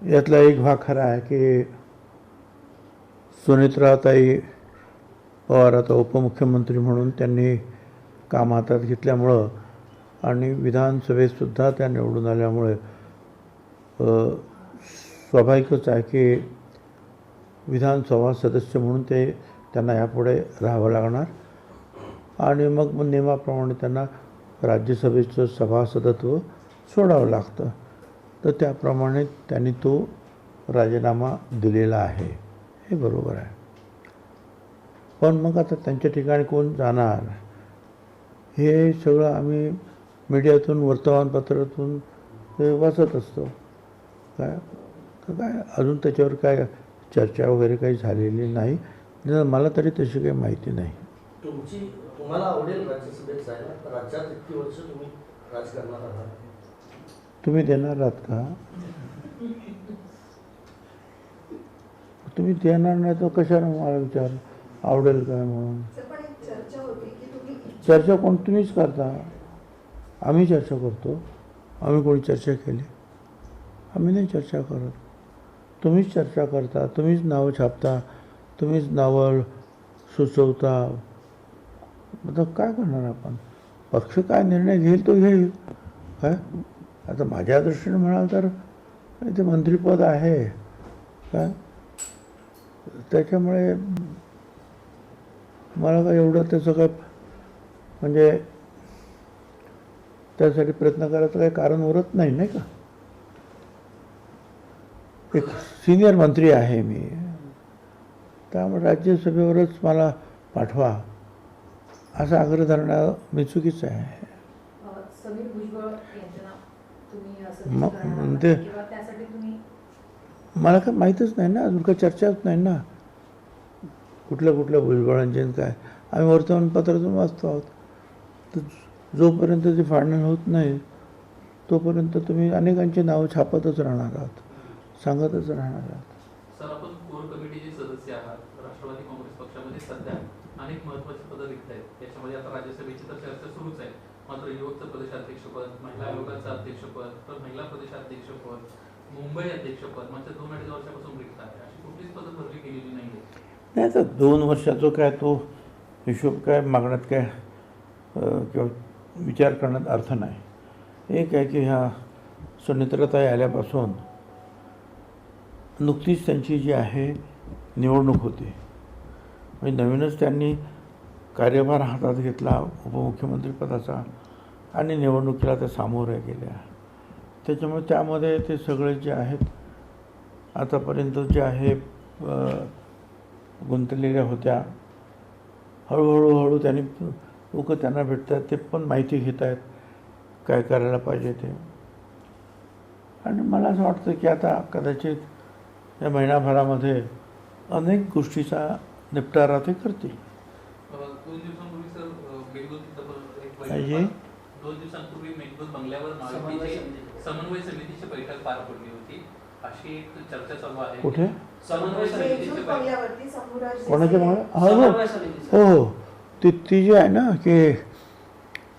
यातला एक भाग खरा आहे की सुनेत्राताई पवार आता उपमुख्यमंत्री म्हणून त्यांनी काम हातात घेतल्यामुळं आणि विधानसभेतसुद्धा त्या निवडून आल्यामुळे स्वाभाविकच आहे की विधानसभा सदस्य म्हणून त्यांना यापुढे राहावं लागणार आणि मग नियमाप्रमाणे त्यांना राज्यसभेचं सभासदत्व सोडावं लागतं. तर त्याप्रमाणे त्यांनी तो राजीनामा दिलेला आहे, हे बरोबर आहे. पण मग आता त्यांच्या ठिकाणी कोण जाणार हे सगळं आम्ही मीडियातून वर्तमानपत्रातून वाचत असतो. काय अजून त्याच्यावर काय चर्चा वगैरे काही झालेली नाही, मला तरी तशी काही माहिती नाही. तुम्हाला आवडेल राज्यसभेत जायला? राज्यात इतकी वर्ष तुम्ही राजकारणात आहात, तुम्ही देणार आहात का? तुम्ही देणार नाही तर कशाला मला विचार आवडेल काय म्हणून? चर्चा कोण तुम्हीच करता, आम्ही चर्चा करतो? आम्ही कोणी चर्चा केली? आम्ही नाही चर्चा करत. तुम्हीच चर्चा करता, तुम्हीच नावं छापता, तुम्हीच नावं सुचवता. आता काय करणार आपण? पक्ष काय निर्णय घेईल तो घेईल. काय आता माझ्या दृष्टीने म्हणाल तर ते मंत्रिपद आहे काय, त्याच्यामुळे मला काय एवढं त्याचं काय म्हणजे त्यासाठी प्रयत्न करायचं काही कारण उरत नाही, नाही का? एक सिनियर मंत्री आहे मी, त्यामुळे राज्यसभेवरच मला पाठवा असा आग्रह धरणं मी चुकीचं आहे. ते मला काय माहीतच नाही ना, अजून काही चर्चाच नाही ना कुठल्या भुजबळांचे काय. आम्ही वर्तमानपत्रातून वाचतो आहोत. तर जोपर्यंत ते फायनल होत नाही तोपर्यंत तुम्ही अनेकांची नावं छापतच राहणार आहात, सांगतच राहणार आहात. सर, आपण कोर कमिटीचे सदस्य आहात. राष्ट्रवादी काँग्रेस पक्षामध्ये सध्या अनेक महत्त्वाची पदं रिक्त आहेत. त्याच्यामध्ये आता राज्यसभेची तर चर्चा सुरूच आहे. मात्र युवकचं प्रदेशाध्यक्षपद, महिला आयोगाचं अध्यक्षपद, तर महिला प्रदेशाध्यक्षपद, मुंबई अध्यक्षपद म्हणजे 2-2.5 वर्षापासून रिक्त आहे. अशी कुठलीच पदं भरली गेलेली नाही. नाही तर 2 वर्षाचं काय तो हिशोब काय मागण्यात काय किंवा विचार करण्यात अर्थ नाही. एक आहे की ह्या सुनेत्राताई आल्यापासून नुकतीच त्यांची जी आहे निवडणूक होती, म्हणजे नवीनच त्यांनी कार्यभार हातात घेतला उपमुख्यमंत्रीपदाचा आणि निवडणुकीला त्या सामोऱ्या गेल्या. त्याच्यामुळे त्यामध्ये ते सगळे जे आहेत आतापर्यंत जे आहे गुंतलेल्या होत्या, हळूहळू त्यांनी लोक त्यांना भेटतात, ते पण माहिती घेत आहेत काय करायला पाहिजे ते. आणि मला असं वाटतं की आता कदाचित या महिनाभरामध्ये अनेक गोष्टीचा निपटारा ते करतील. 2 दिवसांपूर्वी सर पाहिजे 2 दिवसांपूर्वी मेघदूत बंगल्यावर महायुतीची समन्वय समितीची बैठक पार पडली होती, अशी एक चर्चा चालू आहे. कुठे? समन्वय समितीची कोणाच्या हो हो ती जी आहे ना की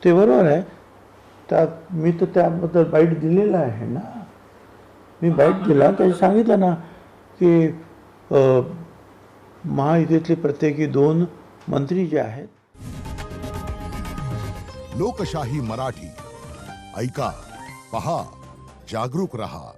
ते बरोबर आहे. त्यात मी तर त्याबद्दल बाईट दिलेला आहे ना, मी बाईट दिला त्याने सांगितलं ना की महायुतीतले प्रत्येकी 2 मंत्री जे आहेत. लोकशाही मराठी ऐका, पहा, जागरूक रहा.